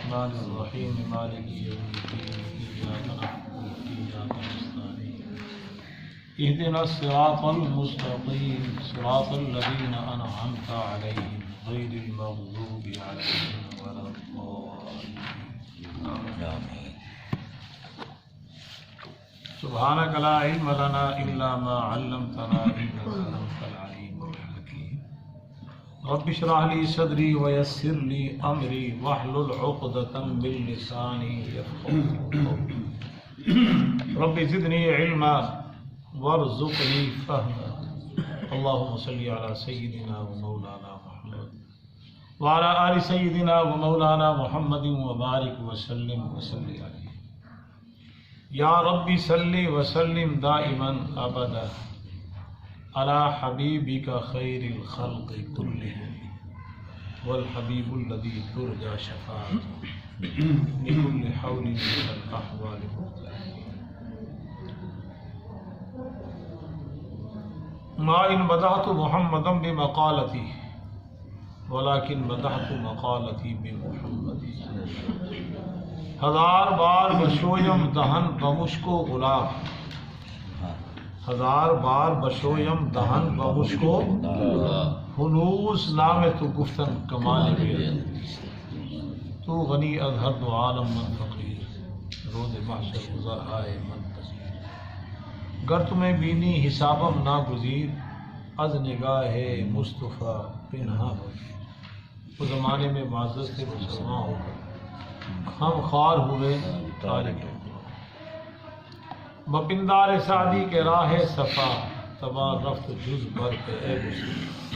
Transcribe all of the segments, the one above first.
الرحمن الرحيم مالك يوم الدين إياك نعبد وإياك نستعين اهدنا الصراط المستقيم صراط الذين أنعمت عليهم غير المغضوب عليهم ولا الضالين سبحانك لا علم لنا إلا ما علمتنا إنك أنت العليم الحكيم رب اشرح لي صدري ويسر لي أمري واحلل عقدة من لساني يفقهوا قولي رب زدني علما وارزقني فهما اللهم صل على سيدنا ومولانا محمد وعلى آل سيدنا ومولانا محمد وبارك وسلم عليه یا ربی صلی وسلم دائما ابدا علی حبیبک خیر الخلق کلہم والحبیب الذی ترجى شفاعته لكل حول من الاحوال ما ان بدحت محمدا بمقالتی ولكن بدحت مقالتی بمحمد ہزار بار بشویم دہن بمشکو گلاب ہزار بار بشویم دہن بمشکو ہنوز نام تو گفتن کمال بیل تو غنی اظہر دو عالم من فقیر رود محشر گزر آئے من تذیر گر تمہیں بینی حسابم ناگزیر از نگاہ مصطفیٰ پنہا ہو اس زمانے میں معزز تھے مسلمان ہو کر ہم خوار ہوئے تارک بپندار سعدی کے راہ صفا تبا رفت جز بھر کے اے مسلم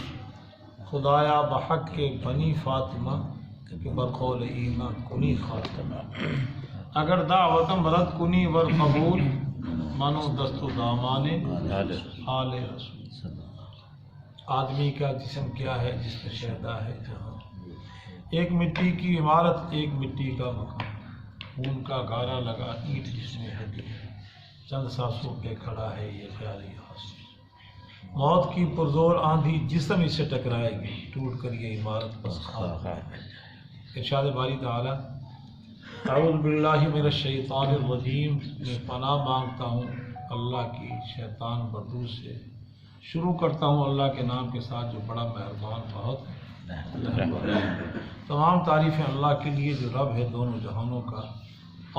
خدایا بحق کے بنی فاطمہ کہ برقول ایمان کنی خاتمہ اگر دعوتم رد کنی ور قبول منو دست و دامان آل رسول آدمی کا جسم کیا ہے جس میں شہدا ہے جہاں ایک مٹی کی عمارت ایک مٹی کا مکان خون کا گارا لگا اینٹ جس میں ہڈی چند سانسوں پہ کھڑا ہے یہ پیاری حاصل موت کی پرزور آندھی جسم اس سے ٹکرائے گی ٹوٹ کر یہ عمارت بس خاک ہے ارشاد باری تعالی اعوذ باللہ من الشیطان الرجیم میں پناہ مانگتا ہوں اللہ کی شیطان بردو سے شروع کرتا ہوں اللہ کے نام کے ساتھ جو بڑا مہربان بہت تمام تعریفیں اللہ کے لیے جو رب ہے دونوں جہانوں کا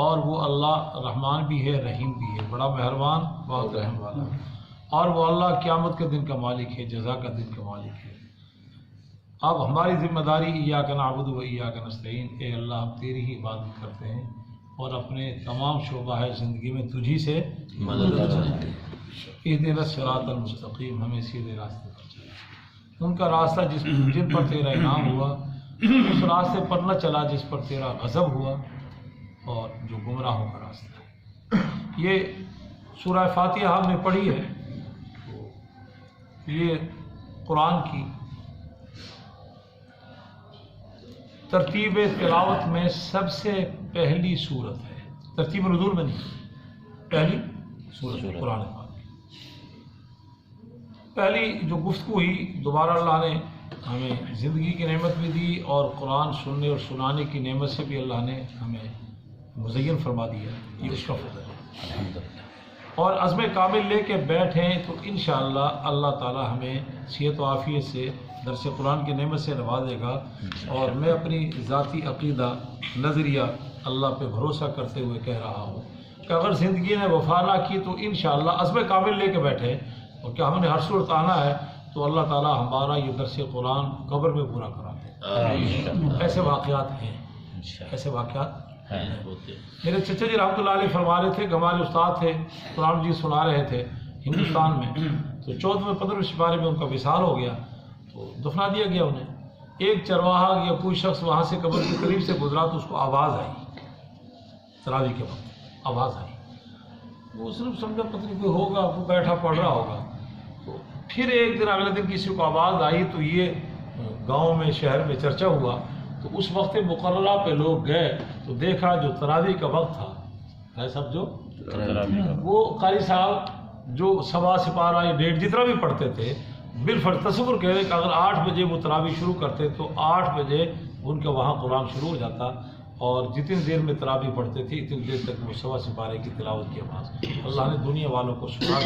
اور وہ اللہ رحمان بھی ہے رحیم بھی ہے بڑا مہربان بہت رحم والا اور وہ اللہ قیامت کے دن کا مالک ہے جزا کا دن کا مالک ہے اب ہماری ذمہ داری ایاک نعبد و ایاک نستعین اے اللہ ہم تیری ہی عبادت کرتے ہیں اور اپنے تمام شعبہ زندگی میں تجھی سے مدد چاہتے ہیں اہدنا الصراط المستقیم ہمیں سیدھے راستے پر چلا ان کا راستہ جن پر تیرا انعام ہوا اس راستے پر نہ چلا جس پر تیرا غضب ہوا اور جو گمراہوں کا راستہ ہے یہ سورہ فاتحہ ہم نے پڑھی ہے یہ قرآن کی ترتیب تلاوت میں سب سے پہلی سورت ہے ترتیب نزول میں نہیں پہلی سورت قرآن پاک پہلی جو گفتگو ہوئی دوبارہ اللہ نے ہمیں زندگی کی نعمت بھی دی اور قرآن سننے اور سنانے کی نعمت سے بھی اللہ نے ہمیں مزین فرما دیا یہ اس کا فضل ہے اور عزم کامل لے کے بیٹھیں تو انشاءاللہ اللہ تعالی ہمیں صحت و عافیت سے درس قرآن کی نعمت سے نوازے گا اور میں اپنی ذاتی عقیدہ نظریہ اللہ پہ بھروسہ کرتے ہوئے کہہ رہا ہوں کہ اگر زندگی نے وفا نہ کی تو انشاءاللہ عزم کامل لے کے بیٹھے اور کیا ہم نے ہر صورت آنا ہے تو اللہ تعالیٰ ہمارا یہ درس قرآن قبر میں پورا کرا دے ایسے واقعات ہیں میرے چچا جی رحمۃ اللہ علیہ فرما رہے تھے کہ ہمارے استاد تھے قرآن جی سنا رہے تھے ہندوستان میں تو 14ویں 15ویں سپارے میں ان کا وصال ہو گیا تو دفنا دیا گیا انہیں ایک چرواہا یا کوئی شخص وہاں سے قبر کے قریب سے گزرا تو اس کو آواز آئی تراویح کے وقت آواز آئی وہ صرف سمجھا پتہ نہیں کوئی ہوگا وہ بیٹھا پڑھ رہا ہوگا تو پھر ایک دن اگلے دن کسی کو آواز آئی تو یہ گاؤں میں شہر میں چرچا ہوا تو اس وقت مقررہ پہ لوگ گئے تو دیکھا جو تراویح کا وقت تھا ہے سب جو وہ قاری صاحب جو سوا سپارہ یا 1.5 جتنا بھی پڑھتے تھے بالفرض تصور کہہ رہے کہ اگر 8 بجے وہ تراویح شروع کرتے تو 8 بجے ان کا وہاں قرآن شروع ہو جاتا اور جتنی دیر میں تراویح پڑھتے تھے اتنی دیر تک وہ 1.25 سپارے کی تلاوت کی آواز. اللہ نے دنیا والوں کو سنا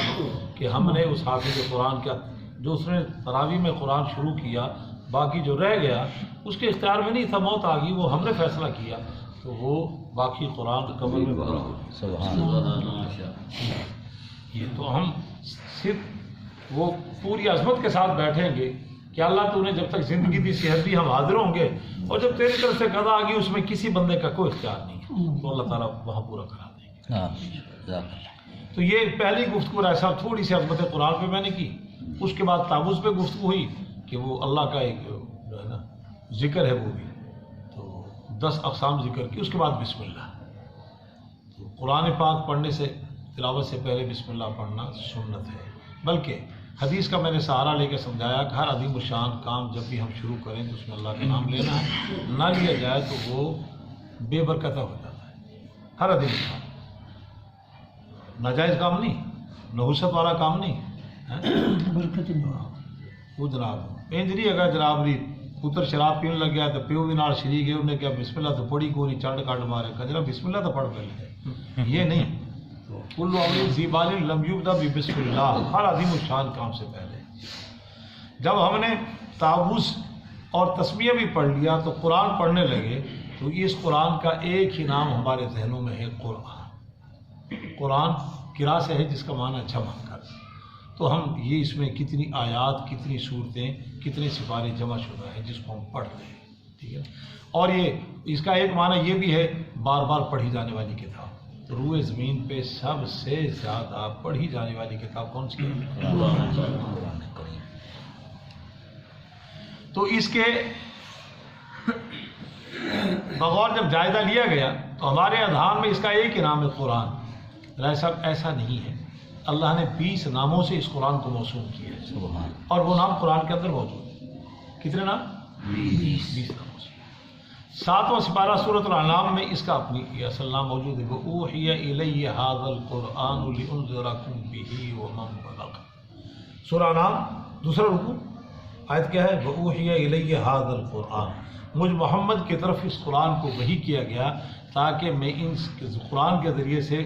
کہ ہم نے اس حافظ قرآن کا جو اس نے تراویح میں قرآن شروع کیا باقی جو رہ گیا اس کے اختیار میں نہیں تھا, موت آ گئی, وہ ہم نے فیصلہ کیا تو وہ باقی قرآن قبر میں پڑھا. سبحان اللہ. یہ تو ہم صرف وہ پوری عظمت کے ساتھ بیٹھیں گے کہ اللہ تو نے جب تک زندگی دی صحت دی ہم حاضر ہوں گے, اور جب تیری طرف سے قضا آ گئی اس میں کسی بندے کا کوئی اختیار نہیں ہے تو اللہ تعالیٰ وہاں پورا کرا دیں گے. تو یہ پہلی گفتگو رائے صاحب تھوڑی سی عظمت قرآن پہ میں نے کی. اس کے بعد تعوذ پہ گفتگو ہوئی کہ وہ اللہ کا ایک جو ہے نا ذکر ہے, وہ بھی تو 10 اقسام ذکر کی. اس کے بعد بسم اللہ. تو قرآن پاک پڑھنے سے تلاوت سے پہلے بسم اللہ پڑھنا سنت ہے, بلکہ حدیث کا میں نے سہارا لے کے سمجھایا کہ ہر عظیم الشان کام جب بھی ہم شروع کریں تو اس میں اللہ کا نام لینا ہے, نہ لیا جائے تو وہ بے برکتہ ہو جاتا ہے. ہر عظیم الشان ناجائز کام نہیں, نحوست والا کام نہیں, برکت وہ جناب انجری اگر جناب ری پتر شراب پینے لگ گیا تو پیو بھی نال شریک ہے, انہیں کیا بسم اللہ تو پڑھی کو نہیں, چڑھ کاٹ مارے کجرا بسم اللہ تو پڑھ پہلے, یہ نہیں. کل امر ذی بال لم یبدا بسم اللہ, ہر عظیم الشان کام سے پہلے. جب ہم نے تعوذ اور تسمیہ بھی پڑھ لیا تو قرآن پڑھنے لگے تو اس قرآن کا ایک ہی نام ہمارے ذہنوں میں ہے قرآن. قرآن قرا سے ہے جس کا معنی اچھا مان کر. تو ہم یہ اس میں کتنی آیات, کتنی صورتیں, کتنے سپارے جمع شدہ ہیں جس کو ہم پڑھ رہے ہیں, ٹھیک ہے. اور یہ اس کا ایک معنی یہ بھی ہے بار بار پڑھی جانے والی کتاب. روئے زمین پہ سب سے زیادہ پڑھی جانے والی کتاب کون سی ہے؟ قرآن کریم. تو اس کے بغور جب جائزہ لیا گیا تو ہمارے اذہان میں اس کا ایک ہی نام ہے قرآن. رائے صاحب ایسا نہیں ہے, اللہ نے 20 ناموں سے اس قرآن کو موسوم کیا ہے, اور وہ نام قرآن کے اندر موجود ہے. کتنے نام؟ 20 ناموں سے. 7واں سپارہ سورۃ الانعام میں اس کا اپنی یہ اصل نام موجود ہے, وَأُوحِيَ إِلَيَّ هَذَا الْقُرْآنُ لِأُنذِرَكُم بِهِ وَمَن بَلَغَ. سورہ انعام دوسرا رکوع آیت کیا ہے؟ وَأُوحِيَ إِلَيَّ هَذَا الْقُرْآنُ. مجھ محمد کی طرف اس قرآن کو وحی کیا گیا تاکہ میں ان قرآن کے ذریعے سے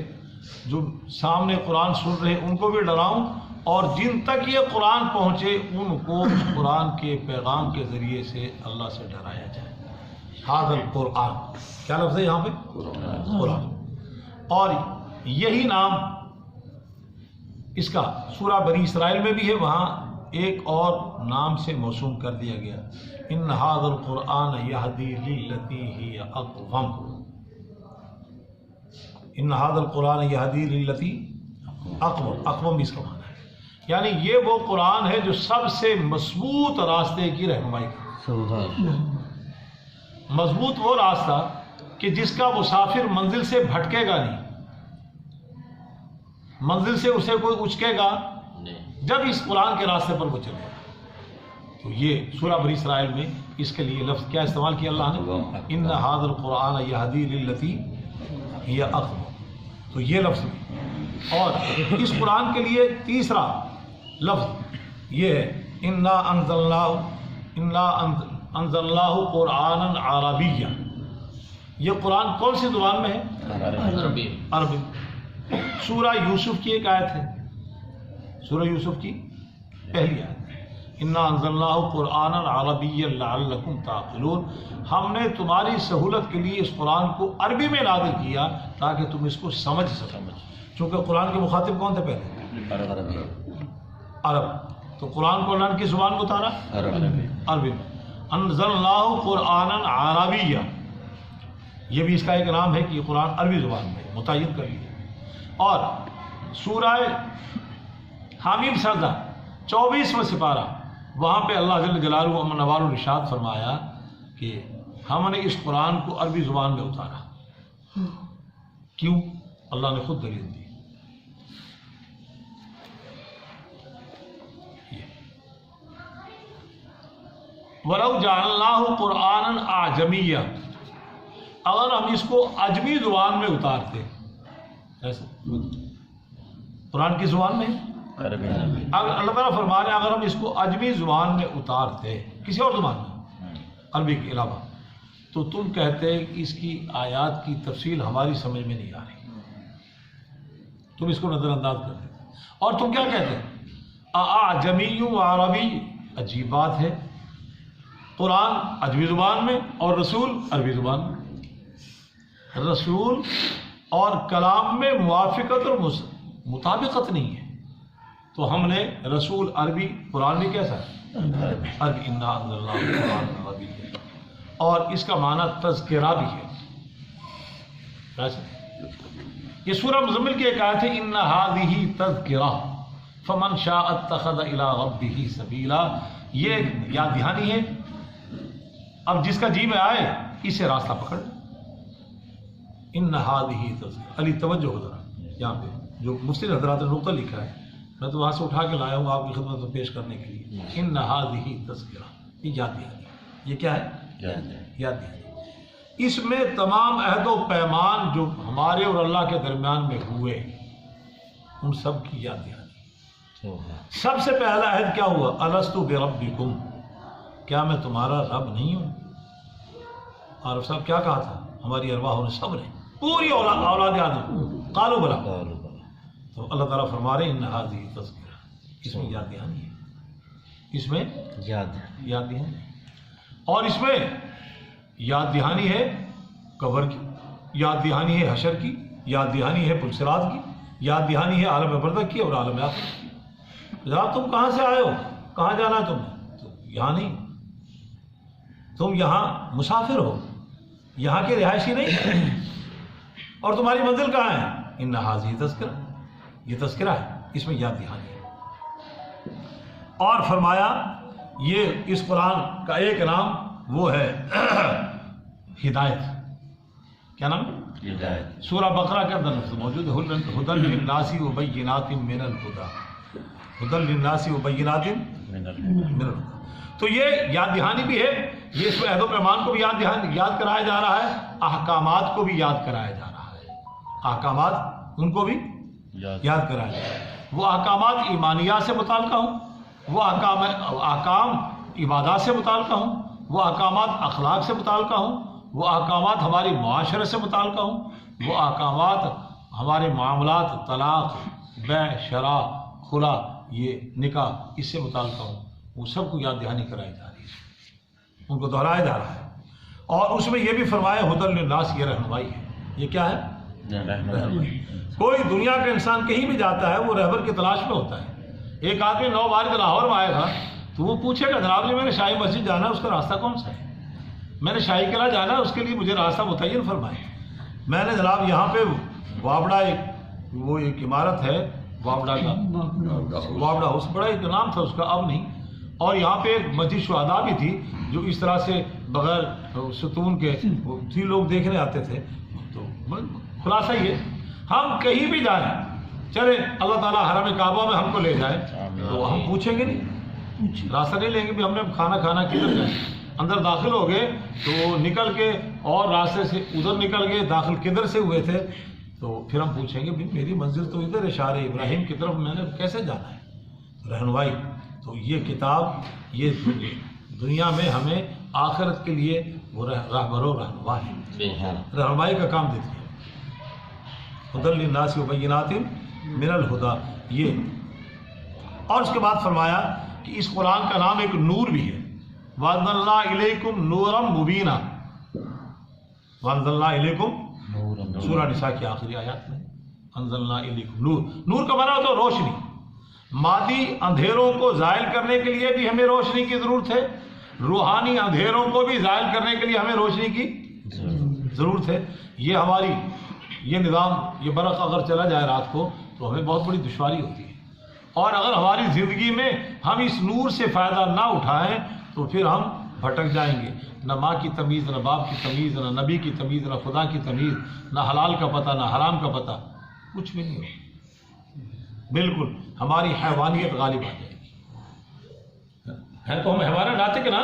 جو سامنے قرآن سن رہے ان کو بھی ڈراؤں, اور جن تک یہ قرآن پہنچے ان کو قرآن کے پیغام کے ذریعے سے اللہ سے ڈرایا جائے. ھذا القرآن کیا لفظ ہے یہاں پہ؟ قرآن. اور یہی نام اس کا سورہ بنی اسرائیل میں بھی ہے, وہاں ایک اور نام سے موسوم کر دیا گیا, ان ھذا القرآن یہدی للتی ہی اقوم. ان ھذا القرآن یہدی للتی اقوم, اقوم بھی اس کا معنی ہے, یعنی یہ وہ قرآن ہے جو سب سے مضبوط راستے کی رہنمائی کرتا. مضبوط وہ راستہ کہ جس کا مسافر منزل سے بھٹکے گا نہیں, منزل سے اسے کوئی اچکے گا جب اس قرآن کے راستے پر وہ چلے گا. تو یہ سورہ بنی اسرائیل میں اس کے لیے لفظ کیا استعمال کیا اللہ نے؟ ان ھذا القرآن یہدی للتی ہی اقوم. تو یہ لفظ بھی, اور اس قرآن کے لیے تیسرا لفظ یہ ہے انا انزلناہ قرآنا عربیا. یہ قرآن کون سی زبان میں ہے؟ عربی. سورہ یوسف کی ایک آیت ہے, سورہ یوسف کی پہلی آیت, انا انزلناہ قرآنا عربیا لعلکم تعقلون. ہم نے تمہاری سہولت کے لیے اس قرآن کو عربی میں نازل کیا تاکہ تم اس کو سمجھ سکو. چونکہ قرآن کے مخاطب کون تھے پہلے؟ عرب. تو قرآن کو اللہ نے کس زبان میں اتارا؟ عربی میں. انزلناہ قرآنا عربیا, یہ بھی اس کا ایک نام ہے کہ یہ قرآن عربی زبان میں متعین کر لیا. اور سورہ حامیم سجدہ 24واں سپارہ, وہاں پہ اللہ جل جلالہ و نوال الرشاد فرمایا کہ ہم نے اس قرآن کو عربی زبان میں اتارا. کیوں؟ اللہ نے خود دلیل دی. وَلَوْ جَعَلْنَاهُ قُرْآنًا عَجَمِيًّا, اگر ہم اس کو عجمی زبان میں اتارتے, ایسے قرآن کی زبان میں اگر اللہ تعالیٰ فرما رہے ہیں اگر ہم اس کو عجمی زبان میں اتارتے, کسی اور زبان میں عربی کے علاوہ, تو تم کہتے کہ اس کی آیات کی تفصیل ہماری سمجھ میں نہیں آ رہی، تم اس کو نظر انداز کر دیں، اور تم کیا کہتے اعجمی و عربی، عجیب بات ہے، قرآن عجمی زبان میں اور رسول عربی زبان میں، رسول اور کلام میں موافقت اور مطابقت نہیں ہے، تو ہم نے رسول عربی، قرآن بھی کیسا ہے عربی، انا انزلناہ قرآن عربی ہے، اور اس کا معنی تذکرہ بھی ہے۔ یہ سورہ مزمل کی ایک آیت ہے، ان ھذہ تذکرہ فمن شاء اتخذ الی ربہ سبیلا، یہ ایک یاد دہانی ہے، اب جس کا جی میں آئے اسے راستہ پکڑ، ان ھذہ تذکرہ، علی توجہ ہو ذرا، یہاں پہ جو مفتی حضرات نے نقطہ لکھا ہے میں تو وہاں سے اٹھا کے لایا ہوں آپ کی خدمت میں پیش کرنے کے لیے، ان ھذہ تذکرہ، یہ یاد دہانی، یہ کیا ہے یاد دہانی، اس میں تمام عہد و پیمان جو ہمارے اور اللہ کے درمیان میں ہوئے ان سب کی یاد دہانی۔ سب سے پہلا عہد کیا ہوا؟ الست بربکم، کیا میں تمہارا رب نہیں ہوں؟ عارف صاحب کیا کہا تھا؟ ہماری ارواحوں نے سب نے، پوری اولاد آدم، قالوا بلا، تو اللہ تعالیٰ فرما رہے ان ھذہ تذکرہ، اس میں یاد دہانی ہے، اس میں یاد دہانی، اور اس میں یاد دہانی ہے قبر کی، یاد دہانی ہے حشر کی، یاد دہانی ہے پلسرات کی، یاد دہانی ہے عالم برزخ کی اور عالم آخرت کی۔ جناب تم کہاں سے آئے ہو؟ کہاں جانا ہے تمہیں؟ تو یہاں نہیں، تم یہاں مسافر ہو، یہاں کے رہائشی نہیں، اور تمہاری منزل کہاں ہے؟ ان ھذہ تذکرہ، یہ تذکرہ ہے، اس میں یاد دہانی ہے۔ اور فرمایا یہ اس قرآن کا ایک نام وہ ہے ہدایت، کیا نام؟ ہدایت۔ سورہ بقرہ کے اندر موجود ہے، ھدی للناس وبینات من الہدی، ھدی للناس وبینات من الہدی، تو یہ یاد دہانی بھی ہے، یہ اس میں عہد و پیمان کو بھی یاد کرایا جا رہا ہے، احکامات کو بھی یاد کرایا جا رہا ہے، احکامات ان کو بھی یاد کرایا جا رہا ہے، وہ احکامات ایمانیات سے متعلقہ ہوں، وہ احکام عبادات سے متعلقہ ہوں، وہ احکامات اخلاق سے متعلقہ ہوں، وہ احکامات ہماری معاشرے سے متعلقہ ہوں، وہ احکامات ہمارے معاملات، طلاق، بیع، شراء، خلا، یہ نکاح، اس سے متعلقہ ہوں، وہ سب کو یاد دہانی کرائی جا رہی ہے، ان کو دہرایا جا رہا ہے۔ اور اس میں یہ بھی فرمایا ھدی للناس، یہ رہنمائی ہے، یہ کیا ہے؟ رہنمائی۔ کوئی دنیا کا انسان کہیں بھی جاتا ہے وہ رہبر کی تلاش میں ہوتا ہے، ایک آدمی 9 بار لاہور میں آئے گا تو وہ پوچھے گا جناب جی میں نے شاہی مسجد جانا ہے، اس کا راستہ کون سا ہے؟ میں نے شاہی قلعہ جانا ہے، اس کے لیے مجھے راستہ متعین فرمائے۔ میں نے جناب یہاں پہ وابڑا ایک عمارت ہے وابڑا کا، وابڑا ہاؤس، بڑا ایک نام تھا اس کا، اب نہیں، اور یہاں پہ ایک مسجد شہداء بھی تھی جو اس طرح سے بغیر ستون کے تھی، لوگ دیکھنے آتے تھے۔ تو خلاصہ یہ ہم کہیں بھی جائیں، چلے اللہ تعالیٰ حرم کعبہ میں ہم کو لے جائے تو ہم پوچھیں گے نہیں، راستہ نہیں لیں گے بھی ہم نے کھانا کدھر جائے، اندر داخل ہو گئے تو نکل کے اور راستے سے ادھر نکل گئے، داخل کدھر سے ہوئے تھے، تو پھر ہم پوچھیں گے بھی میری منزل تو ادھر اشارہ ابراہیم کی طرف، میں نے کیسے جانا ہے؟ رہنمائی۔ تو یہ کتاب یہ دنیا میں ہمیں آخرت کے لیے وہ راہبر و رہنما ہے، رہنمائی کا کام دیتی ہے۔ ھدی للناس وبینات من الہدی، یہ۔ اور اس کے بعد فرمایا کہ اس قرآن کا نام ایک نور بھی ہے، وَأَنزَلْنَا إِلَيْكُمْ نُورًا مُبِينًا، وَأَنزَلْنَا إِلَيْكُمْ، سورہ نساء کی آخری آیات میں انزلنا الیکم نور، نور کا معنی ہوتا ہے روشنی، مادی اندھیروں کو زائل کرنے کے لیے بھی ہمیں روشنی کی ضرورت ہے، روحانی اندھیروں کو بھی زائل کرنے کے لیے ہمیں روشنی کی ضرورت ہے۔ یہ ہماری یہ نظام، یہ برق اگر چلا جائے رات کو تو ہمیں بہت بڑی دشواری ہوتی ہے، اور اگر ہماری زندگی میں ہم اس نور سے فائدہ نہ اٹھائیں تو پھر ہم بھٹک جائیں گے، نہ ماں کی تمیز، نہ باپ کی تمیز، نہ نبی کی تمیز، نہ خدا کی تمیز، نہ حلال کا پتہ، نہ حرام کا پتہ، کچھ بھی نہیں ہوگا، بالکل ہماری حیوانیت غالب آ جائے گی۔ ہے تو ہم حیوان ناطق نا،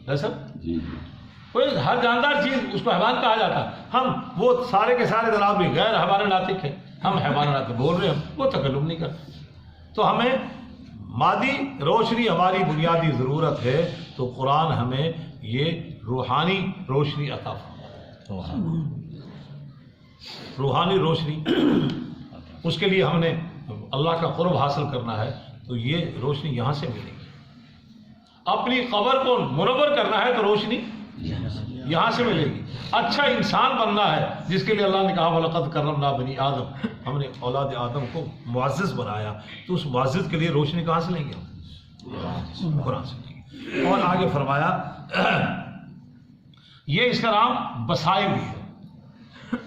ایسا کوئی ہر جاندار چیز اس کو حیوان کہا جاتا ہے، ہم وہ سارے کے سارے جناب بھی غیر حیوان ناطق ہیں، ہم حیوان ناطق بول رہے ہیں، وہ تکلم نہیں کرتے۔ تو ہمیں مادی روشنی ہماری بنیادی ضرورت ہے، تو قرآن ہمیں یہ روحانی روشنی عطا فرماتا، روحانی روشنی. اس کے لیے ہم نے اللہ کا قرب حاصل کرنا ہے تو یہ روشنی یہاں سے ملے گی. اپنی قبر کو منور کرنا ہے تو روشنی یہاں سے ملے گی. اچھا انسان بننا ہے جس کے لیے اللہ نے کہا وَلَقَدْ كَرَّمْنَا بَنِي آدم، ہم نے اولاد آدم کو معزز بنایا، تو اس معزز کے لیے روشنی کہاں سے لیں گے ہم؟ قرآن سے لیں گے. اور آگے فرمایا یہ اس کا نام بصائر بھی ہے.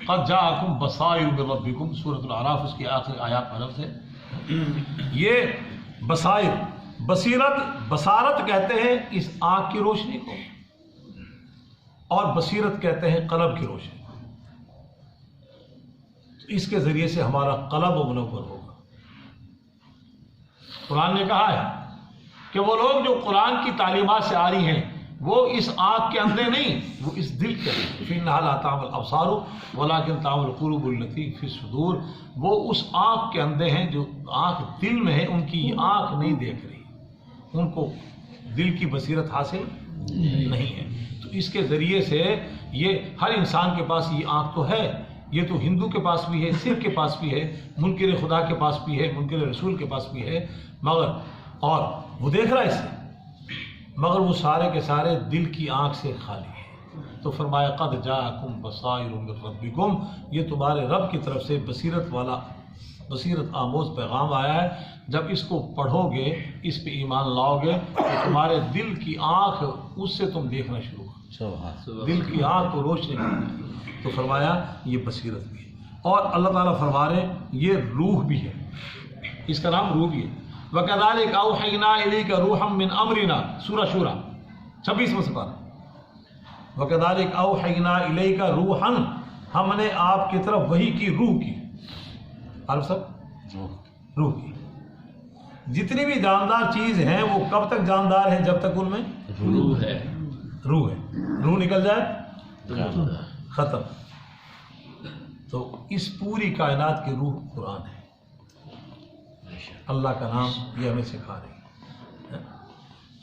قد جاءکم بصائر من ربکم، سورۃ الاعراف اس کی آخری آیات میں لفظ ہے. یہ بصائر، بصارت کہتے ہیں اس آنکھ کی روشنی کو، اور بصیرت کہتے ہیں قلب کی روشنی. اس کے ذریعے سے ہمارا قلب منور ہوگا. قرآن نے کہا ہے کہ وہ لوگ جو قرآن کی تعلیمات سے آ رہی ہیں وہ اس آنکھ کے اندھے نہیں، وہ اس دل کے اندھے. فَإِنَّهَا لَا تَعْمَى الْأَبْصَارُ وَلَكِنْ تَعْمَى الْقُلُوبُ الَّتِي فِي الصُّدُورِ. وہ اس آنکھ کے اندھے ہیں جو آنکھ دل میں ہے، ان کی آنکھ نہیں دیکھ رہی، ان کو دل کی بصیرت حاصل نہیں ہے. تو اس کے ذریعے سے یہ ہر انسان کے پاس یہ آنکھ تو ہے. یہ تو ہندو کے پاس بھی ہے، سکھ کے پاس بھی ہے، منکر خدا کے پاس بھی ہے، منکر رسول کے پاس بھی ہے، مگر اور وہ دیکھ رہا ہے اسے، مگر وہ سارے کے سارے دل کی آنکھ سے خالی ہے. تو فرمایا قد جاءکم بصائر من ربکم، یہ تمہارے رب کی طرف سے بصیرت آموز پیغام آیا ہے. جب اس کو پڑھو گے، اس پہ ایمان لاؤ گے تو تمہارے دل کی آنکھ اس سے تم دیکھنا شروع کرو، دل کی آنکھ کو روشنی ملے. تو فرمایا یہ بصیرت بھی ہے. اور اللہ تعالیٰ فرما رہے یہ روح بھی ہے، اس کا نام روح بھی ہے. وَكَذَلِكَ أَوْحَيْنَا إِلَيْكَ رُوحًا مِّنْ أَمْرِنَا، سورہ شورى 26 سپارہ. وَكَذَلِكَ أَوْحَيْنَا إِلَيْكَ رُوحًا، ہم نے آپ کی طرف وحی کی، روح کی. عرب سب روح کی. جتنی بھی جاندار چیز ہیں وہ کب تک جاندار ہیں؟ جب تک ان میں روح ہے. روح نکل جائے ختم. تو اس پوری کائنات کی روح قرآن ہے. اللہ کا نام یہ ہمیں سکھا رہی ہے.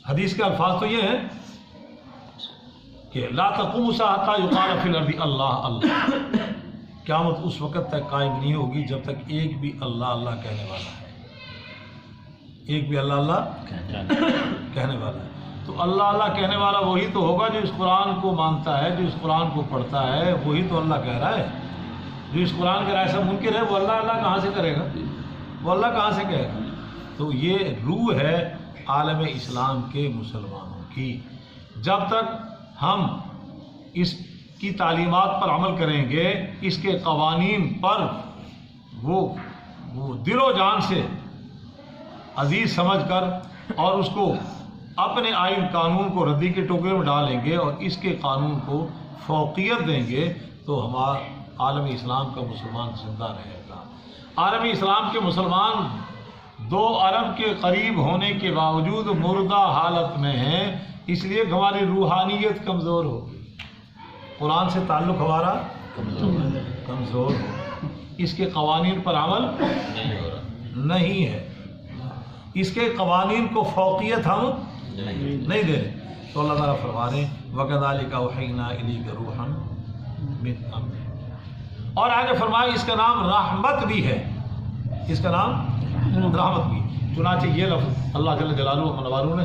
حدیث کے الفاظ تو یہ ہیں کہ لا تقوم الساعة حتى يقال في الارض اللہ اللہ. قیامت اس وقت تک قائم نہیں ہوگی جب تک ایک بھی اللہ اللہ کہنے والا ہے، ایک بھی اللہ اللہ کہنے والا ہے. تو اللہ اللہ کہنے والا وہی تو ہوگا جو اس قرآن کو مانتا ہے، جو اس قرآن کو پڑھتا ہے، وہی تو اللہ کہہ رہا ہے. جو اس قرآن کے رائے سے منکر ہے وہ اللہ اللہ کہاں سے کرے گا، وہ اللہ کہاں سے کہے گا. تو یہ روح ہے عالم اسلام کے مسلمانوں کی. جب تک ہم اس کی تعلیمات پر عمل کریں گے، اس کے قوانین پر وہ دل و جان سے عزیز سمجھ کر اور اس کو اپنے آئین قانون کو ردی کے ٹوکرے میں ڈالیں گے اور اس کے قانون کو فوقیت دیں گے تو ہمارا عالم اسلام کا مسلمان زندہ رہے گا. عالم اسلام کے مسلمان 2 ارب کے قریب ہونے کے باوجود مردہ حالت میں ہیں، اس لیے ہماری روحانیت کمزور ہوگی. قرآن سے تعلق ہمارا کمزور ہو، اس کے قوانین پر عمل نہیں ہے، اس کے قوانین کو فوقیت ہم نہیں دے رہے. تو اللہ تعالیٰ فرما رہے ہیں وَكَذَلِكَ أَوْحَيْنَا إِلَيْكَ رُوحًا مِّنْ أَمْرِنَا. اور آگے فرمایا اس کا نام رحمت بھی ہے، اس کا نام رحمت بھی. چنانچہ یہ لفظ اللہ جل جلالہ منواروں نے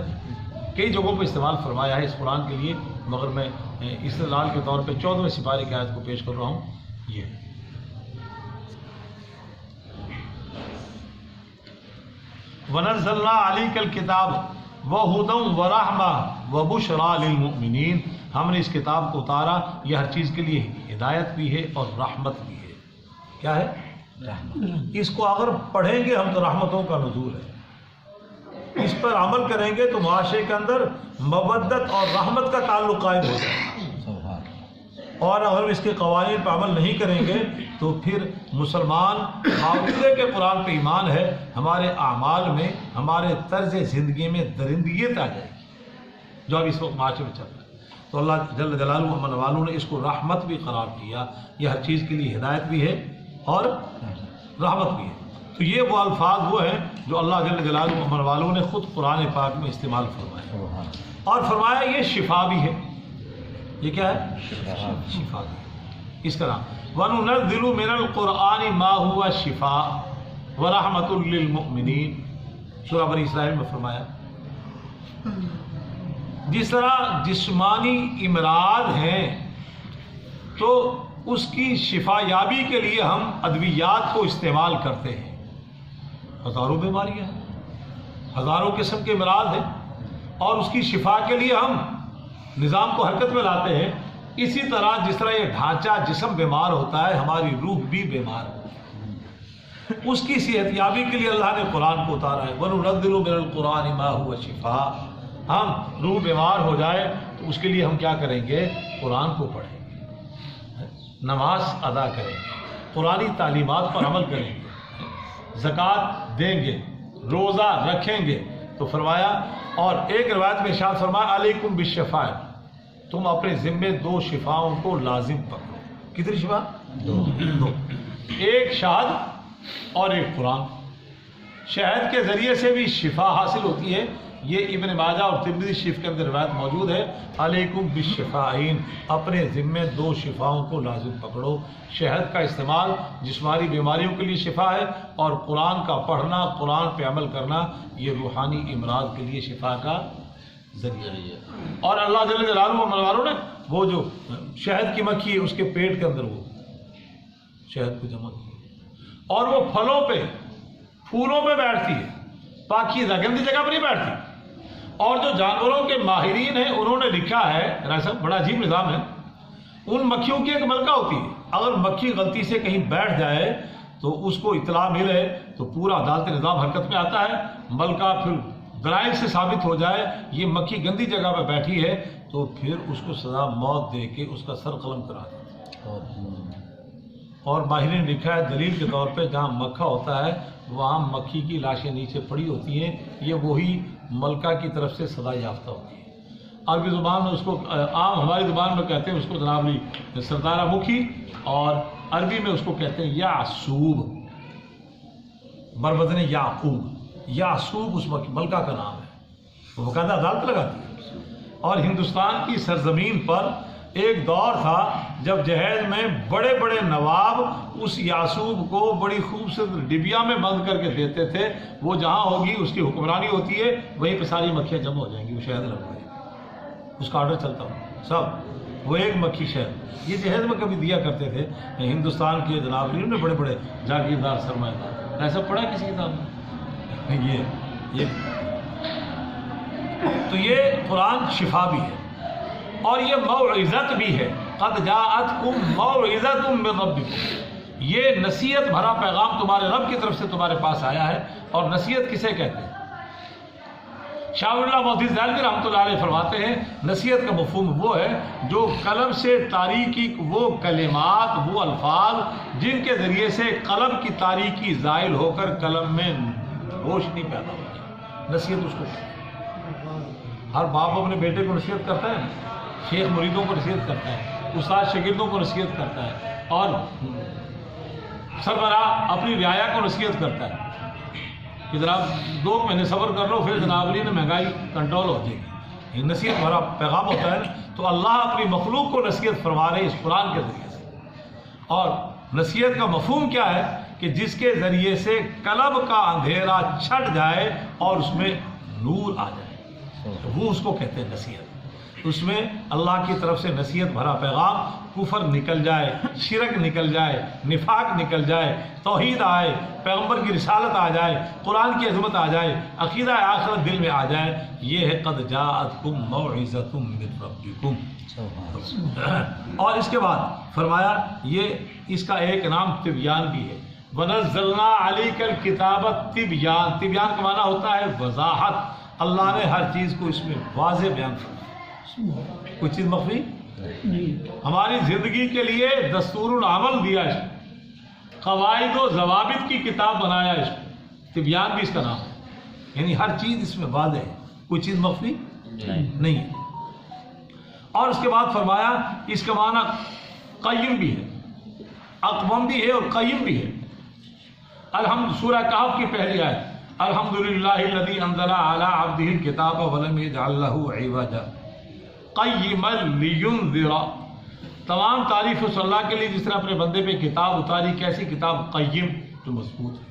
کئی جگہوں پہ استعمال فرمایا ہے اس قرآن کے لیے، مگر میں استدلال کے طور پہ 14ویں سپارے کی آیت کو پیش کر رہا ہوں. یہ وَنَزَّلْنَا عَلَيْكَ الْكِتَابَ وَهُدًى وَرَحْمَةً وَبُشْرَىٰ لِلْمُؤْمِنِينَ. ہم نے اس کتاب کو اتارا، یہ ہر چیز کے لیے ہدایت بھی ہے اور رحمت بھی ہے. کیا ہے؟ رحمت. اس کو اگر پڑھیں گے ہم تو رحمتوں کا نزول ہے. اس پر عمل کریں گے تو معاشرے کے اندر مودت اور رحمت کا تعلق قائم ہو جائے گا. اور اگر اس کے قوانین پر عمل نہیں کریں گے تو پھر مسلمان باوجود کہ قرآن پہ ایمان ہے، ہمارے اعمال میں، ہمارے طرز زندگی میں درندگیت آ جائے گی جو اب اس وقت معاشرے میں چل رہا ہے. تو اللہ جل جلالہ امن والوں نے اس کو رحمت بھی قرار دیا. یہ ہر چیز کے لیے ہدایت بھی ہے اور رحمت بھی ہے. تو یہ وہ الفاظ وہ ہیں جو اللہ جل جلالہ امن والوں نے خود قرآن پاک میں استعمال فرمایا اور فرمایا یہ شفا بھی ہے. یہ کیا ہے؟ شفا کا، اس کا نام وَنُنَزِّلُ مِنَ الْقُرْآنِ مَا هُوَ شِفَاءٌ وَرَحْمَةٌ لِّلْمُؤْمِنِينَ، سورہ بنی اسرائیل میں فرمایا جس طرح جسمانی امراض ہیں تو اس کی شفا یابی کے لیے ہم ادویات کو استعمال کرتے ہیں، ہزاروں بیماریاں ہیں، ہزاروں قسم کے امراض ہیں، اور اس کی شفا کے لیے ہم نظام کو حرکت میں لاتے ہیں، اسی طرح جس طرح یہ ڈھانچہ جسم بیمار ہوتا ہے ہماری روح بھی بیمار ہے، اس کی صحت یابی کے لیے اللہ نے قرآن کو اتارا ہے وَنُنَزِّلُ مِنَ الْقُرْآنِ مَا هُوَ شِفَاءٌ، ہم روح بیمار ہو جائے تو اس کے لیے ہم کیا کریں گے؟ قرآن کو پڑھیں گے، نماز ادا کریں گے، قرآنی تعلیمات پر عمل کریں گے، زکوٰۃ دیں گے، روزہ رکھیں گے۔ تو فرمایا، اور ایک روایت میں ارشاد فرمایا علیکم بالشفاء، تم اپنے ذمے 2 شفاؤں کو لازم پکڑو۔ کتنی شفا؟ 2، ایک شہد اور ایک قرآن۔ شہد کے ذریعے سے بھی شفا حاصل ہوتی ہے، یہ ابن ماجہ اور ترمذی شریف کے اندر روایت موجود ہے، علیکم بالشفاءین، اپنے ذمے 2 شفاؤں کو لازم پکڑو۔ شہد کا استعمال جسمانی بیماریوں کے لیے شفا ہے، اور قرآن کا پڑھنا، قرآن پہ عمل کرنا، یہ روحانی امراض کے لیے شفا کا ذریعہ ہے۔ اور اللہ جل جلالہ و منواروں نے وہ جو شہد کی مکھی ہے اس کے پیٹ کے اندر وہ شہد کو جمع کیا، اور وہ پھلوں پہ، پھولوں پہ بیٹھتی ہے، پاکیزہ گندی جگہ پہ نہیں بیٹھتی۔ اور جو جانوروں کے ماہرین ہیں انہوں نے لکھا ہے، صاحب بڑا عجیب نظام ہے، ان مکھیوں کی ایک ملکہ ہوتی ہے، اگر مکھی غلطی سے کہیں بیٹھ جائے تو اس کو اطلاع ملے تو پورا عدالت نظام حرکت میں آتا ہے، ملکہ پھر دلائل سے ثابت ہو جائے یہ مکھی گندی جگہ پہ بیٹھی ہے تو پھر اس کو سزا موت دے کے اس کا سر قلم کرا دیتے ہیں۔ اور ماہرین نے لکھا ہے دلیل کے طور پہ جہاں مکھا ہوتا ہے وہاں مکھی کی لاشیں نیچے پڑی ہوتی ہیں، یہ وہی ملکہ کی طرف سے سزا یافتہ ہوتی ہے۔ عربی زبان میں اس کو، عام ہماری زبان میں کہتے ہیں اس کو جناب علی سردارہ مکھی، اور عربی میں اس کو کہتے ہیں یعصوب، بربدن یعقوب، یعصوب اس ملکہ کا نام ہے، وہ باقاعدہ عدالت لگاتی ہے۔ اور ہندوستان کی سرزمین پر ایک دور تھا جب جہیز میں بڑے بڑے نواب اس یعصوب کو بڑی خوبصورت ڈبیا میں بند کر کے دیتے تھے، وہ جہاں ہوگی اس کی حکمرانی ہوتی ہے، وہیں پہ ساری مکھیاں جمع ہو جائیں گی، وہ شہد لگ جائے گی، اس کا آرڈر چلتا ہوں سب، وہ ایک مکھی شہد۔ یہ جہیز میں کبھی دیا کرتے تھے ہندوستان کے جناب علی نے، بڑے بڑے جاگیردار سرمایہ دار، ایسا پڑھا ہے کسی کتاب میں؟ یہ تو یہ قرآن شفا بھی ہے اور یہ موعظت بھی ہے، قد جاءتکم موعظۃ من ربکم، یہ نصیحت بھرا پیغام تمہارے رب کی طرف سے تمہارے پاس آیا ہے۔ اور نصیحت کسے کہتے ہیں؟ شاہ اللہ محدث دہلوی رحمۃ اللہ علیہ فرماتے ہیں نصیحت کا مفہوم وہ ہے جو قلم سے تاریکی، وہ کلمات، وہ الفاظ جن کے ذریعے سے قلم کی تاریکی زائل ہو کر قلم میں روشنی پیدا ہوتی ہے، نصیحت اس کو۔ ہر باپ اپنے بیٹے کو نصیحت کرتا ہے، شیخ مریدوں کو نصیحت کرتا ہے، استاد شاگردوں کو نصیحت کرتا ہے، اور سربراہ اپنی رعایا کو نصیحت کرتا ہے کہ جناب 2 مہینے صبر کر لو، پھر جناب علی نے مہنگائی کنٹرول ہو جائے گی۔ یہ نصیحت بھرا پیغام ہوتا ہے، تو اللہ اپنی مخلوق کو نصیحت فرما رہے اس قرآن کے ذریعے سے۔ اور نصیحت کا مفہوم کیا ہے کہ جس کے ذریعے سے قلب کا اندھیرا چھٹ جائے اور اس میں نور آ جائے، وہ اس کو کہتے ہیں نصیحت۔ اس میں اللہ کی طرف سے نصیحت بھرا پیغام، کفر نکل جائے، شرک نکل جائے، نفاق نکل جائے، توحید آئے، پیغمبر کی رسالت آ جائے، قرآن کی عظمت آ جائے، عقیدہ آخرت دل میں آ جائے، یہ ہے قد جاءتکم موعظۃ من ربکم۔ اور اس کے بعد فرمایا یہ اس کا ایک نام تبیان بھی ہے، وَنَزَّلْنَا عَلَيْكَ الْكِتَابَ تِبْيَانًا، تبیان کا معنی ہوتا ہے وضاحت، اللہ نے ہر چیز کو اس میں واضح بیان کیا، کوئی چیز مخفی ہماری زندگی کے لیے دستور العمل دیا، اس کو قواعد و ضوابط کی کتاب بنایا، اس کو تبیان بھی اس کا نام ہے، یعنی ہر چیز اس میں واضح ہے، کوئی چیز مخفی نہیں ہے۔ اور اس کے بعد فرمایا اس کا معنی قیم بھی ہے، اقوم بھی ہے اور قیم بھی ہے۔ الحمد، سورہ کہف کی پہلی آیت، الحمدللہ الذی انزل علی عبدہ الکتاب ولم یجعل لہ عوجا، قیما لینذر، تمام تعریف اس اللہ کے لیے جس نے اپنے بندے پہ کتاب اتاری. کیسی کتاب؟ قیم، جو مضبوط ہے.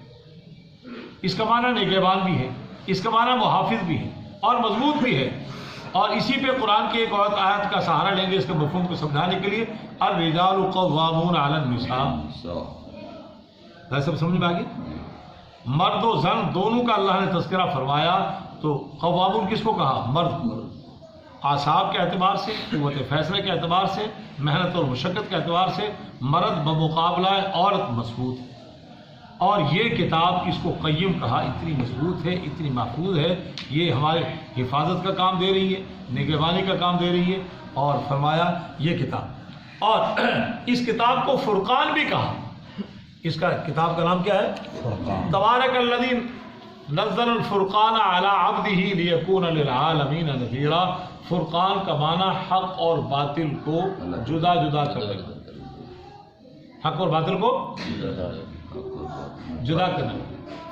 اس کا معنی نگہبان بھی ہے، اس کا معنی محافظ بھی ہے اور مضبوط بھی ہے. اور اسی پہ قرآن کی ایک اور آیت کا سہارا لیں گے اس کے مفہوم کو سمجھانے کے لیے. الرجال قوامون علی النساء. سب سمجھ میں آ گئی؟ مرد و زن دونوں کا اللہ نے تذکرہ فرمایا. تو قوامون کس کو کہا؟ مرد کو. اعصاب کے اعتبار سے، قوت فیصلے کے اعتبار سے، محنت اور مشقت کے اعتبار سے مرد بمقابلہ عورت مضبوط ہے. اور یہ کتاب اس کو قیم کہا، اتنی مضبوط ہے، اتنی محفوظ ہے، یہ ہمارے حفاظت کا کام دے رہی ہے، نگہبانی کا کام دے رہی ہے. اور فرمایا یہ کتاب، اور اس کتاب کو فرقان بھی کہا. اس کا کتاب کا نام کیا ہے؟ فرقان. تبارک الذی نزل الفرقان علی عبدہ لیکون للعالمین نذیرا. فرقان کا معنی حق اور باطل کو جدا جدا کرنے کا، حق اور باطل کو جدا کرنے،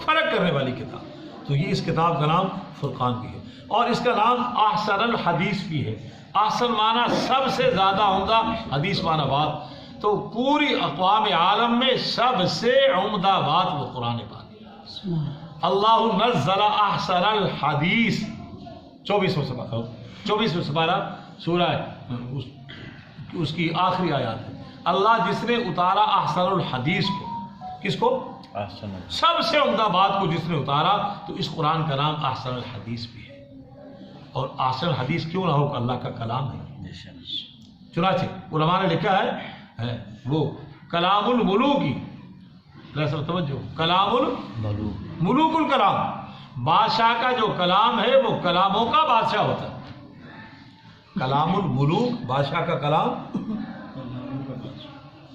فرق کرنے والی کتاب. تو یہ اس کتاب کا نام فرقان بھی ہے. اور اس کا نام احسن الحدیث بھی ہے. احسن معنی سب سے زیادہ عمدہ، حدیث معنی بات. تو پوری اقوام عالم میں سب سے عمدہ بات وہ قرآن پاک ہے. اللہ نزل احسن الحدیث، 24واں سپارہ سورہ اس کی آخری آیات ہے. اللہ جس نے اتارا احسن الحدیث کو، کس کو؟ سب سے عمدہ بات کو جس نے اتارا، تو اس قرآن کا نام احسن الحدیث بھی ہے. اور احسن الحدیث کیوں نہ ہو کہ اللہ کا کلام ہے. چنانچہ علماء نے لکھا ہے وہ کلام الملوکی، توجہ، کلام الملوک الکلام، بادشاہ کا جو کلام ہے وہ کلاموں کا بادشاہ ہوتا ہے. کلام الملوک، بادشاہ کا کلام،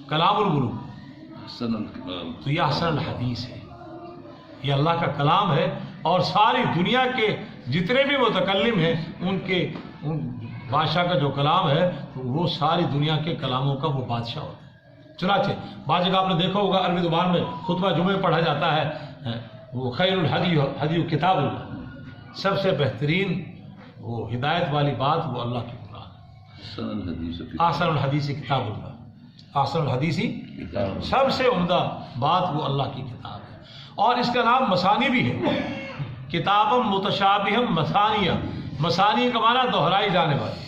کلام الملوک. تو یہ احسن الحدیث ہے، یہ اللہ کا کلام ہے. اور ساری دنیا کے جتنے بھی متکلم ہیں ان بادشاہ کا جو کلام ہے وہ ساری دنیا کے کلاموں کا وہ بادشاہ ہوتا ہے. چنانچہ بعض جگہ آپ نے دیکھا ہوگا عربی زبان میں خطبہ جمعے پڑھا جاتا ہے، وہ خیر الحدی کتاب اللہ، سب سے بہترین وہ ہدایت والی بات وہ اللہ کی قرآن ہے. احسن الحدیث کتاب اللہ، احسن الحدیث سب سے عمدہ بات وہ اللہ کی کتاب ہے. اور اس کا نام مثانی بھی ہے، کتابم متشابہم مثانیہ. مثانی کا معنی دہرائی جانے والی،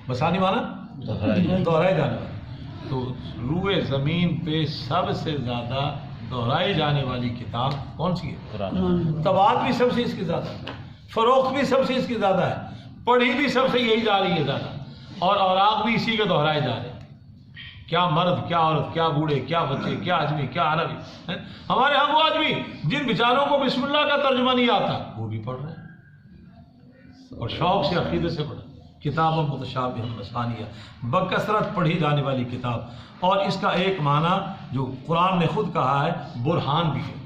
مثانی معنی دہرائی جانے والی. تو روئے زمین پہ سب سے زیادہ دہرائی جانے والی کتاب کون سی ہے؟ قرآن. طباعت بھی سب سے اس کی زیادہ ہے، فروخت بھی سب سے اس کی زیادہ ہے، پڑھی بھی سب سے یہی جا رہی ہے زیادہ، اور اوراق بھی اسی کے دہرائے جا رہے ہیں. کیا مرد، کیا عورت، کیا بوڑھے، کیا بچے، کیا آدمی، کیا عربی. ہمارے ہم وہ آدمی جن بیچاروں کو بسم اللہ کا ترجمہ نہیں آتا وہ بھی پڑھ رہے ہیں اور شوق سے، عقیدے سے پڑھ. کتاب متشابہ مثانیہ، بکثرت پڑھی جانے والی کتاب. اور اس کا ایک معنی جو قرآن نے خود کہا ہے برہان بھی ہے.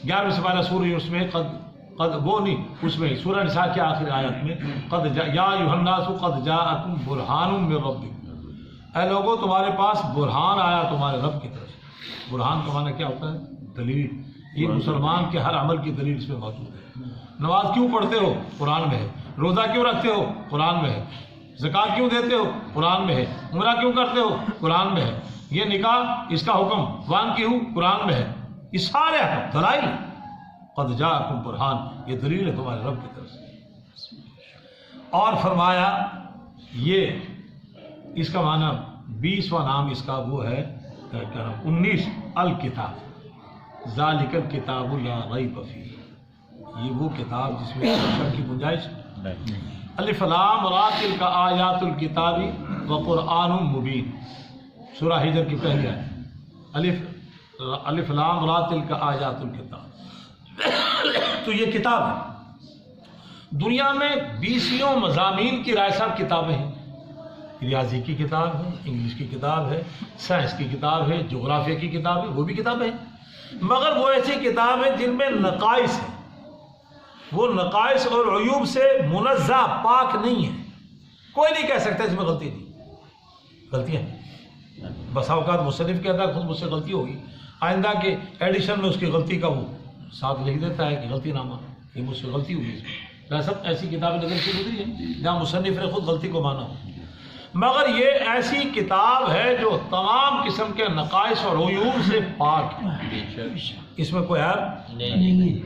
11ویں سپارہ سورہ یونس میں قد وہ نہیں، اس میں سورہ نساء کی آخری آیت میں قد یا ایھا الناس قد جاءکم برہان من ربکم. اے لوگوں تمہارے پاس برہان آیا تمہارے رب کی طرف سے. برہان کا معنی کیا ہوتا ہے؟ دلیل. یہ مسلمان کے ہر عمل کی دلیل اس میں موجود ہے. نماز کیوں پڑھتے ہو؟ قرآن میں ہے. روزہ کیوں رکھتے ہو؟ قرآن میں ہے. زکوٰۃ کیوں دیتے ہو؟ قرآن میں ہے. عمرہ کیوں کرتے ہو؟ قرآن میں ہے. یہ نکاح، اس کا حکم وان کی ہوں، قرآن میں ہے. یہ سارے حکم دلائل. قد جاءکم برہان، یہ دلیل ہے تمہارے رب کی طرف سے. اور فرمایا یہ اس کا معنی 20واں نام اس کا وہ ہے 19 الکتاب. ذالک الکتاب لا ریب فیہ، یہ وہ کتاب جس میں شک کی گنجائش. الف لام را تلک آیات الکتاب وقرآن مبین، سورہ ہجر کی پہلی آیت. الف لام را تلک آیات الکتاب. تو یہ کتاب ہے. دنیا میں 20 مضامین کی رائے صاحب کتابیں ہیں. ریاضی کی کتاب ہے، انگلش کی کتاب ہے، سائنس کی کتاب ہے، جغرافیہ کی کتاب ہے، وہ بھی کتابیں ہیں. مگر وہ ایسی کتاب ہے جن میں نقائص ہیں، وہ نقائص اور عیوب سے منزہ، پاک نہیں ہے. کوئی نہیں کہہ سکتا اس میں غلطی نہیں. غلطیاں ہیں. بسا اوقات مصنف کہتا ہے خود مجھ سے غلطی ہوگی، آئندہ کے ایڈیشن میں اس کی غلطی کا وہ ساتھ لکھ دیتا ہے کہ غلطی نامہ، یہ مجھ سے غلطی ہوئی اس میں. سب ایسی کتابیں نظر سے گزری ہیں جہاں مصنف نے خود غلطی کو مانا ہو، مگر یہ ایسی کتاب ہے جو تمام قسم کے نقائص اور عیوب سے پاک ہے، اس میں کوئی عیب نہیں،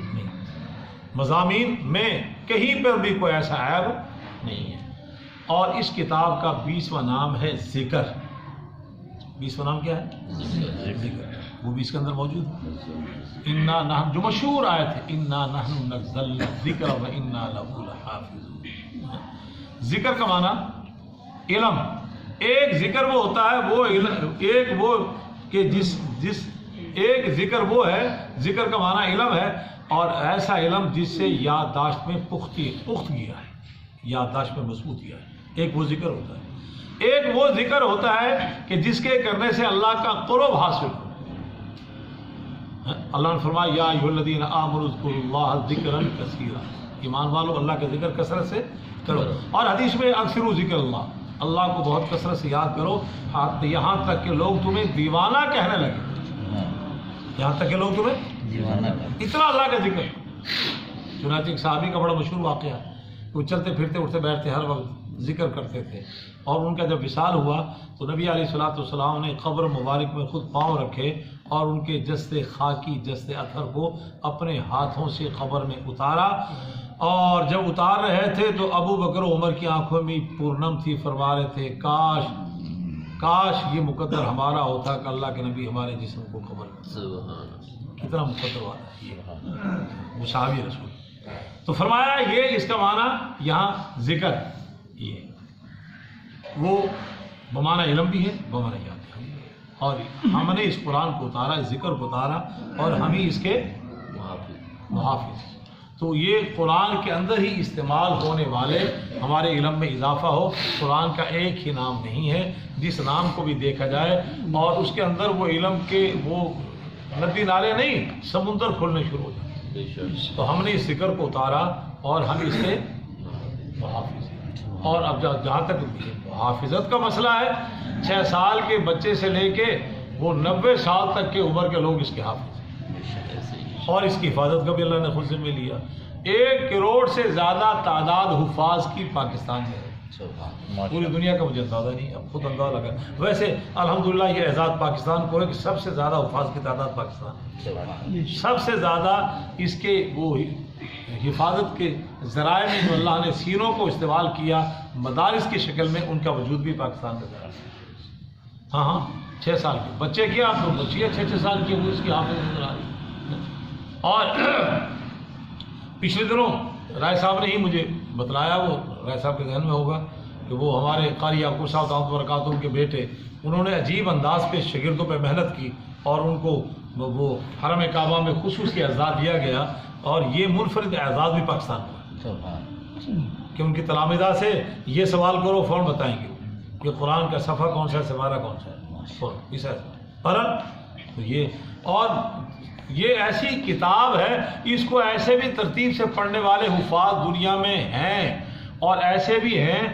مضامین میں کہیں پر بھی کوئی ایسا عیب نہیں ہے۔ اور اس کتاب کا 20واں نام ہے ذکر۔ 20واں نام کیا ہے؟ ذکر، وہ بھی اس کے اندر موجود ہے۔ انا نحن، جو مشہور آیت ہے، انا نحن نزلنا الذکر وانا لہ لحافظون۔ ذکر کا معنی علم، ایک ذکر وہ ہوتا ہے، وہ ایک وہ کہ جس ایک ذکر وہ ہے، ذکر کا معنی علم ہے، اور ایسا علم جس سے یادداشت میں پختگی ہے، یادداشت میں مضبوطی ہے، ایک وہ ذکر ہوتا ہے۔ ایک وہ ذکر ہوتا ہے کہ جس کے کرنے سے اللہ کا قرب حاصل ہو۔ اللہ نے فرمایا یا ایھا الذین آمنوا اذکروا اللہ ذکرا کثیرا، ایمان والو اللہ کا ذکر کثرت سے کرو۔ اور حدیث میں اکثروا ذکر اللہ کو بہت کثرت سے یاد کرو، یہاں تک کہ لوگ تمہیں دیوانہ کہنے لگے، یہاں تک کہ لوگ تمہیں دیوانہ، اتنا اللہ کا ذکر۔ چنانچہ ایک صحابی کا بڑا مشہور واقعہ ہے، وہ چلتے پھرتے اٹھتے بیٹھتے ہر وقت ذکر کرتے تھے، اور ان کا جب وصال ہوا تو نبی علیہ الصلوۃ والسلام نے قبر مبارک میں خود پاؤں رکھے اور ان کے جسد خاکی، جسد اطہر کو اپنے ہاتھوں سے قبر میں اتارا، اور جب اتار رہے تھے تو ابو بکر و عمر کی آنکھوں میں پورنم تھی، فرما رہے تھے کاش یہ مقدر ہمارا ہوتا کہ اللہ کے نبی ہمارے جسم کو قبر میں، کتنا مقدر والا یہ وہ صحابی رسول۔ تو فرمایا یہ اس کا معنی یہاں ذکر، یہ وہ بمعنی علم بھی ہے، بمعنی یاد بھی ہے، اور ہم نے اس قرآن کو اتارا، اس ذکر کو اتارا، اور ہم ہی اس کے محافظ۔ تو یہ قرآن کے اندر ہی استعمال ہونے والے ہمارے علم میں اضافہ ہو۔ قرآن کا ایک ہی نام نہیں ہے، جس نام کو بھی دیکھا جائے اور اس کے اندر وہ علم کے وہ ندی نالے نہیں، سمندر کھلنے شروع ہو جائے۔ تو ہم نے اس ذکر کو اتارا اور ہم اس کے محافظ ہیں۔ اور اب جہاں تک محافظت کا مسئلہ ہے، 6 سال کے بچے سے لے کے وہ 90 سال تک کے عمر کے لوگ اس کے حافظ ہیں، اور اس کی حفاظت کا بھی اللہ نے خود ذمہ لیا۔ 1 کروڑ سے زیادہ تعداد حفاظ کی پاکستان میں ہے، پوری دنیا کا مجھے اندازہ نہیں، اب خود اندازہ لگا۔ ویسے الحمدللہ یہ اعزاز پاکستان کو ہے کہ سب سے زیادہ حفاظ کی تعداد پاکستان ہے، سب سے زیادہ اس کے وہ حفاظت کے ذرائع میں جو اللہ نے سینوں کو استعمال کیا مدارس کی شکل میں، ان کا وجود بھی پاکستان کا ذرائع ہے۔ ہاں 6 سال کے بچے کیا، آپ لوگ بچیے 6 سال کی، وہ اس کی حافظ نظر آ رہی ہے۔ اور پچھلے دنوں رائے صاحب نے ہی مجھے بتلایا، وہ رائے صاحب کے ذہن میں ہوگا کہ وہ ہمارے قاری یعقوب صاحب دامت برکاتہ کے بیٹے، انہوں نے عجیب انداز پہ شاگردوں پہ محنت کی اور ان کو وہ حرم کعبہ میں خصوصی اعزاز دیا گیا، اور یہ منفرد اعزاز بھی پاکستان کا کہ ان کی تلامذہ سے یہ سوال کرو فوراً بتائیں گے کہ قرآن کا صفحہ کون سا ہے، سپارہ کون سا ہے، اس پر یہ ایسی کتاب ہے، اس کو ایسے بھی ترتیب سے پڑھنے والے حفاظ دنیا میں ہیں، اور ایسے بھی ہیں